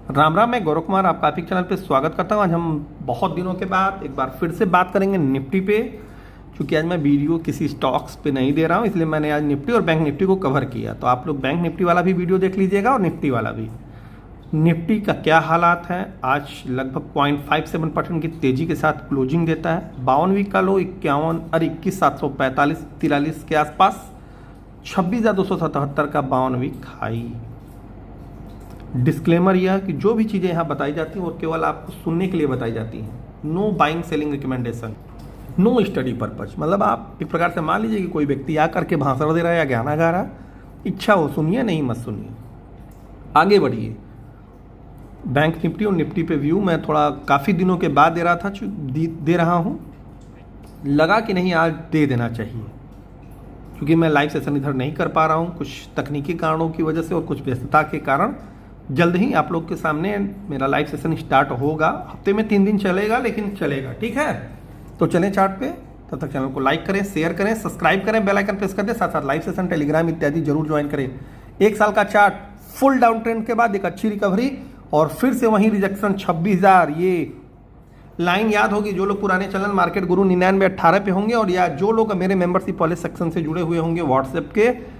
राम राम, मैं गौरव कुमार आपका आपके चैनल पे स्वागत करता हूँ। आज हम बहुत दिनों के बाद एक बार फिर से बात करेंगे निफ्टी पे। क्योंकि आज मैं वीडियो किसी स्टॉक्स पे नहीं दे रहा हूँ, इसलिए मैंने आज निफ्टी और बैंक निफ्टी को कवर किया। तो आप लोग बैंक निफ्टी वाला भी वीडियो देख लीजिएगा और निफ्टी वाला भी। निफ्टी का क्या हालात है, आज लगभग 0.57% की तेज़ी के साथ क्लोजिंग देता है। 52 वीक का लो 21,745 43 के आसपास, 26,277 का 52 वीक हाई। डिस्क्लेमर यह कि जो भी चीज़ें यहाँ बताई जाती हैं वो केवल आपको सुनने के लिए बताई जाती हैं। No buying selling recommendation, no study purpose. मतलब आप एक प्रकार से मान लीजिए कि कोई व्यक्ति आकर के भाषण दे रहा है या गाना गा रहा है, इच्छा हो सुनिए, नहीं मत सुनिए, आगे बढ़िए। बैंक निफ्टी और निफ्टी पे व्यू मैं थोड़ा काफ़ी दिनों के बाद दे रहा था, दे रहा हूँ। लगा कि नहीं आज दे देना चाहिए, क्योंकि मैं लाइव सेशन इधर नहीं कर पा रहा हूँ कुछ तकनीकी कारणों की वजह से और कुछ व्यस्तता के कारण। जल्द ही आप लोग के सामने मेरा लाइव सेशन स्टार्ट होगा। हफ्ते में 3 दिन चलेगा, लेकिन चलेगा, ठीक है। तो चलें चार्ट पे। तब तक चैनल को लाइक करें, शेयर करें, सब्सक्राइब करें, बेल आइकन प्रेस कर दें। साथ साथ लाइव सेशन, टेलीग्राम इत्यादि जरूर ज्वाइन करें। 1 साल का चार्ट फुल डाउन ट्रेंड के बाद एक अच्छी रिकवरी और फिर से वहीं रिजेक्शन 26,000। ये लाइन याद होगी जो लोग पुराने चैनल मार्केट गुरु 9918 पे होंगे, और या जो लोग मेरे मेंबरशिप वाले सेक्शन से जुड़े हुए होंगे व्हाट्सएप के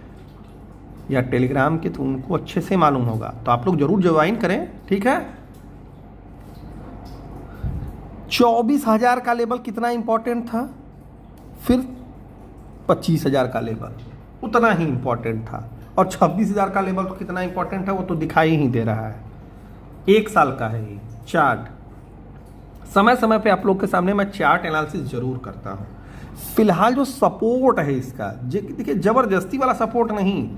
या टेलीग्राम के, तो उनको अच्छे से मालूम होगा। तो आप लोग जरूर ज्वाइन करें, ठीक है। 24,000 का लेवल कितना इंपॉर्टेंट था, फिर 25,000 का लेवल उतना ही इंपॉर्टेंट था, और 26,000 का लेवल तो कितना इंपॉर्टेंट है वो तो दिखाई ही दे रहा है। 1 साल का है ये चार्ट। समय समय पे आप लोग के सामने मैं चार्ट एनालिसिस जरूर करता हूँ। फिलहाल जो सपोर्ट है इसका, देखिए जबरदस्ती वाला सपोर्ट नहीं,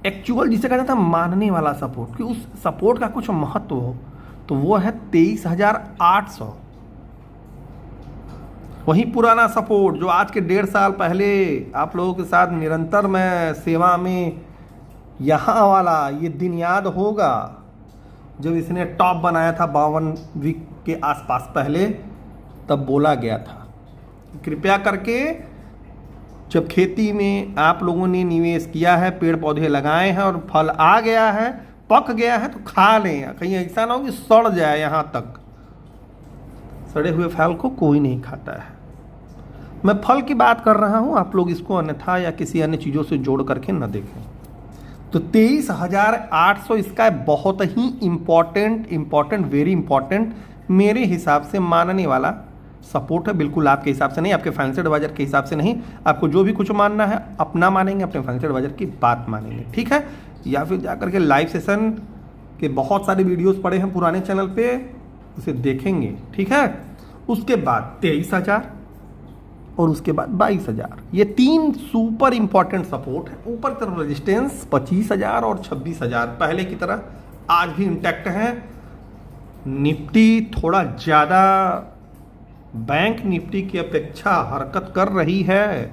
एक्चुअल जिसे कहा जाता है मानने वाला सपोर्ट, कि उस सपोर्ट का कुछ महत्व हो, तो वो है 23,800। वही पुराना सपोर्ट जो आज के 1.5 साल पहले आप लोगों के साथ निरंतर मैं सेवा में, यहाँ वाला ये दिन याद होगा जब इसने टॉप बनाया था 52 वीक के आसपास पहले। तब बोला गया था कृपया करके, जब खेती में आप लोगों ने निवेश किया है, पेड़ पौधे लगाए हैं और फल आ गया है, पक गया है, तो खा लें। कहीं ऐसा ना हो कि सड़ जाए। यहाँ तक सड़े हुए फल को कोई नहीं खाता है। मैं फल की बात कर रहा हूँ, आप लोग इसको अन्यथा या किसी अन्य चीज़ों से जोड़ करके न देखें। तो 23,800 इसका बहुत ही इम्पॉर्टेंट वेरी इंपॉर्टेंट मेरे हिसाब से मानने वाला सपोर्ट है। बिल्कुल आपके हिसाब से नहीं, आपके फाइनेंशियल एडवाइजर के हिसाब से नहीं। आपको जो भी कुछ मानना है अपना मानेंगे, अपने फाइनेंशियल एडवाइजर की बात मानेंगे, ठीक है। या फिर जाकर के लाइव सेशन के बहुत सारे वीडियोस पड़े हैं पुराने चैनल पे, उसे देखेंगे, ठीक है। उसके बाद 23,000 और उसके बाद 22,000, ये 3 सुपर इंपॉर्टेंट सपोर्ट है। ऊपर की तरफ रेजिस्टेंस 25,000 और 26,000 पहले की तरह आज भी इंटैक्ट है। निफ्टी थोड़ा ज़्यादा बैंक निफ्टी की अपेक्षा हरकत कर रही है।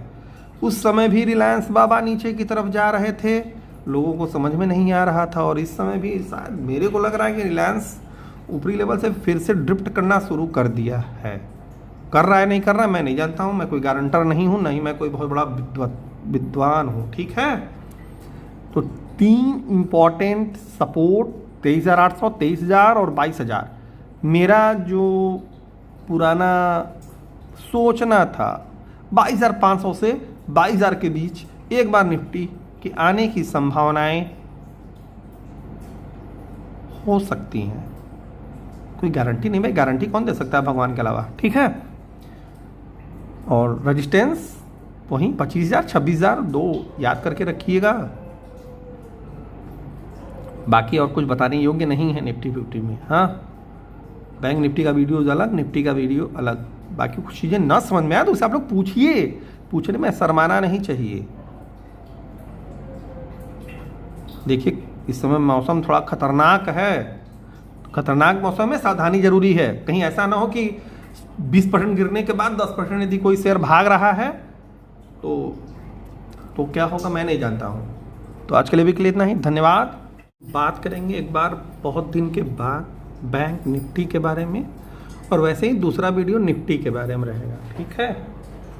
उस समय भी रिलायंस बाबा नीचे की तरफ जा रहे थे, लोगों को समझ में नहीं आ रहा था, और इस समय भी शायद मेरे को लग रहा है कि रिलायंस ऊपरी लेवल से फिर से ड्रिफ्ट करना शुरू कर दिया है। कर रहा है नहीं कर रहा है मैं नहीं जानता हूँ, मैं कोई गारंटर नहीं हूँ, नहीं मैं कोई बहुत बड़ा विद्वान हूँ, ठीक है। तो 3 इंपॉर्टेंट सपोर्ट 23,800, 23,000 और 22,000। मेरा जो पुराना सोचना था 22,500 से 22,000 के बीच एक बार निफ्टी के आने की संभावनाएं हो सकती हैं। कोई गारंटी नहीं, भाई गारंटी कौन दे सकता है भगवान के अलावा, ठीक है। और रेजिस्टेंस वहीं 25,000 26,000 दो याद करके रखिएगा। बाकी और कुछ बताने योग्य नहीं है निफ्टी फिफ्टी में। हाँ, बैंक निफ्टी का वीडियो अलग, निफ्टी का वीडियो अलग। बाकी कुछ चीज़ें ना समझ में आए तो उसे आप लोग पूछिए, पूछने में शर्माना नहीं चाहिए। देखिए इस समय मौसम थोड़ा खतरनाक है, खतरनाक मौसम में सावधानी जरूरी है। कहीं ऐसा ना हो कि 20% गिरने के बाद 10% यदि कोई शेयर भाग रहा है तो क्या होगा मैं नहीं जानता हूँ। तो आज के लिए भी के लिए इतना ही, धन्यवाद। बात करेंगे एक बार बहुत दिन के बाद बैंक निफ्टी के बारे में, और वैसे ही दूसरा वीडियो निफ्टी के बारे में रहेगा, ठीक है।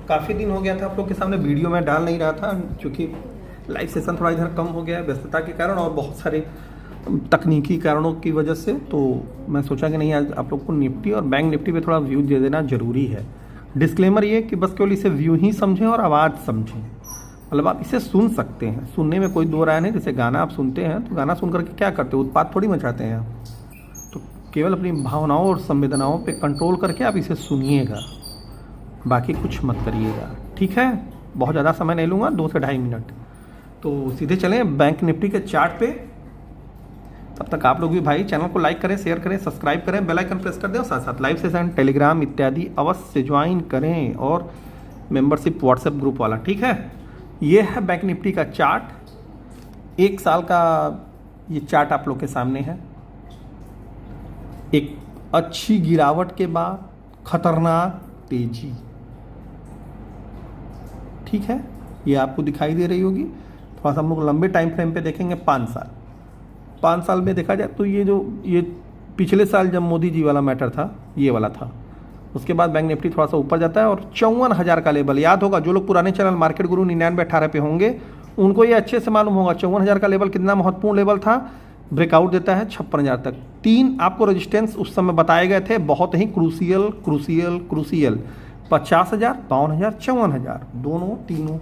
काफ़ी दिन हो गया था आप लोग के सामने वीडियो मैं डाल नहीं रहा था, क्योंकि लाइव सेशन थोड़ा इधर कम हो गया है व्यस्तता के कारण, और बहुत सारे तकनीकी कारणों की वजह से, तो मैं सोचा कि नहीं आज आप लोग को निफ्टी और बैंक निफ्टी पे थोड़ा व्यू दे देना ज़रूरी है। डिस्क्लेमर ये कि बस केवल इसे व्यू ही समझें और आवाज़ समझें, मतलब आप इसे सुन सकते हैं, सुनने में कोई दो राय नहीं। जैसे गाना आप सुनते हैं तो गाना सुन करके क्या करते हो, उत्पाद थोड़ी मचाते हैं आप, तो केवल अपनी भावनाओं और संवेदनाओं पे कंट्रोल करके आप इसे सुनिएगा, बाकी कुछ मत करिएगा, ठीक है। बहुत ज़्यादा समय नहीं लूँगा, 2 से 2.5 मिनट। तो सीधे चलें बैंक निफ्टी के चार्ट पे। तब तक आप लोग भी भाई चैनल को लाइक करें, शेयर करें, सब्सक्राइब करें, बेल आइकन प्रेस कर दें और साथ साथ लाइव सेशन, टेलीग्राम इत्यादि अवश्य ज्वाइन करें और मेंबरशिप व्हाट्सएप ग्रुप वाला, ठीक है। ये है बैंक निफ्टी का चार्ट, 1 साल का ये चार्ट आप लोग के सामने है। एक अच्छी गिरावट के बाद खतरनाक तेजी, ठीक है, ये आपको दिखाई दे रही होगी। थोड़ा सा हम लोग लंबे टाइम फ्रेम पे देखेंगे, 5 साल में देखा जाए तो ये पिछले साल जब मोदी जी वाला मैटर था, ये वाला था, उसके बाद बैंक निफ्टी थोड़ा सा ऊपर जाता है और 54,000 का लेवल याद होगा। जो लोग पुराने चैनल मार्केट गुरु 9918 पे होंगे उनको ये अच्छे से मालूम होगा 54,000 का लेवल कितना महत्वपूर्ण लेवल था। ब्रेकआउट देता है 56,000 तक। 3 आपको रेजिस्टेंस उस समय बताए गए थे, बहुत ही क्रूसियल 50,000, 52,000, 54,000, दोनों तीनों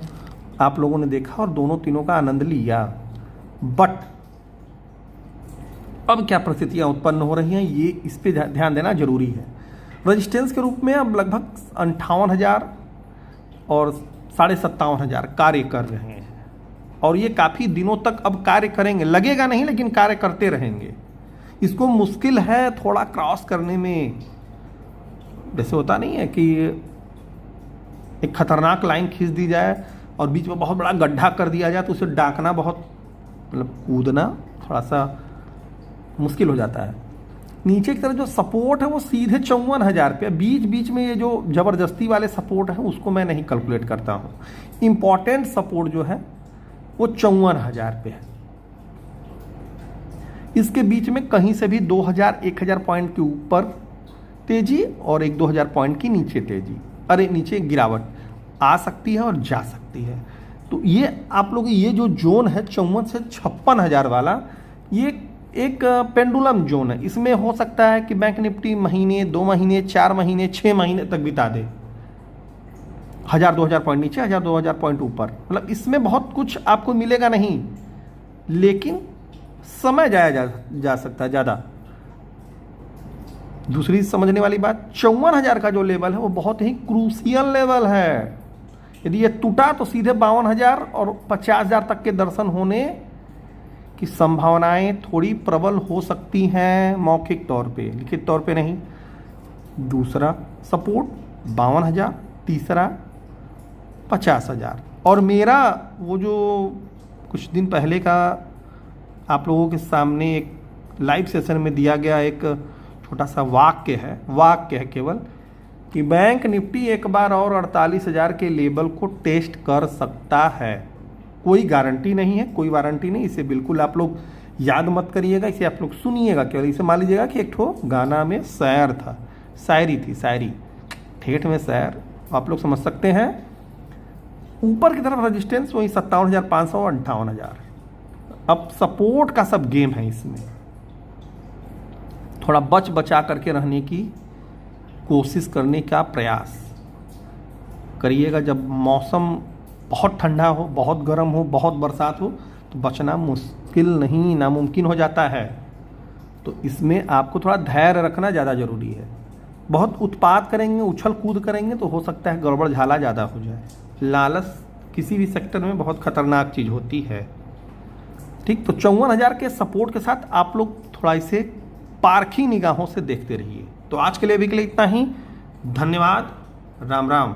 आप लोगों ने देखा और दोनों तीनों का आनंद लिया। बट अब क्या परिस्थितियां उत्पन्न हो रही हैं, ये इस पे ध्यान देना जरूरी है। रेजिस्टेंस के रूप में अब लगभग 58,000 और 57,500 कार्य कर रहे हैं और ये काफ़ी दिनों तक अब कार्य करेंगे, लगेगा नहीं लेकिन कार्य करते रहेंगे। इसको मुश्किल है थोड़ा क्रॉस करने में। जैसे होता नहीं है कि एक खतरनाक लाइन खींच दी जाए और बीच में बहुत बड़ा गड्ढा कर दिया जाए तो उसे डाकना बहुत, मतलब कूदना थोड़ा सा मुश्किल हो जाता है। नीचे की तरफ जो सपोर्ट है वो सीधे 54,000 पे, बीच बीच में ये जो ज़बरदस्ती वाले सपोर्ट है उसको मैं नहीं कैलकुलेट करता हूँ। इम्पॉर्टेंट सपोर्ट जो है वो 54,000 पे है। इसके बीच में कहीं से भी 2,000-1,000 पॉइंट के ऊपर तेजी और 1-2,000 पॉइंट की नीचे तेजी, अरे नीचे गिरावट आ सकती है और जा सकती है। तो ये आप लोग ये जो जोन है 54 से 56,000 वाला, ये एक पेंडुलम जोन है। इसमें हो सकता है कि बैंक निफ्टी महीने, 2 महीने, 4 महीने, 6 महीने तक बिता दे, 1,000-2,000 पॉइंट नीचे, 1,000-2,000 पॉइंट ऊपर, मतलब इसमें बहुत कुछ आपको मिलेगा नहीं, लेकिन समय जाया जा सकता है ज़्यादा। दूसरी समझने वाली बात, 54,000 का जो लेवल है वो बहुत ही क्रूसियल लेवल है। यदि ये टूटा तो सीधे 52,000 और 50,000 तक के दर्शन होने की संभावनाएं थोड़ी प्रबल हो सकती हैं, मौखिक तौर पे, लिखित तौर पे नहीं। दूसरा सपोर्ट 52,000, तीसरा 50,000। और मेरा वो जो कुछ दिन पहले का आप लोगों के सामने एक लाइव सेशन में दिया गया एक छोटा सा वाक्य है केवल, कि बैंक निफ्टी एक बार और 48,000 के लेवल को टेस्ट कर सकता है। कोई गारंटी नहीं है, कोई वारंटी नहीं, इसे बिल्कुल आप लोग याद मत करिएगा, इसे आप लोग सुनिएगा केवल। इसे मान लीजिएगा कि एक ठो गाना में शायर था, शायरी थी, शायरी ठेठ में शायर, आप लोग समझ सकते हैं। ऊपर की तरफ रेजिस्टेंस वही 57,500 और 58,000। अब सपोर्ट का सब गेम है, इसमें थोड़ा बचा करके रहने की कोशिश करने का प्रयास करिएगा। जब मौसम बहुत ठंडा हो, बहुत गर्म हो, बहुत बरसात हो तो बचना मुश्किल नहीं, नामुमकिन हो जाता है। तो इसमें आपको थोड़ा धैर्य रखना ज़्यादा ज़रूरी है। बहुत उत्पात करेंगे, उछल कूद करेंगे तो हो सकता है गड़बड़ झाला ज़्यादा हो जाए। लालच किसी भी सेक्टर में बहुत खतरनाक चीज़ होती है, ठीक। तो 54,000 के सपोर्ट के साथ आप लोग थोड़ा इसे पारखी निगाहों से देखते रहिए। तो आज के लिए अभी के लिए इतना ही, धन्यवाद, राम राम।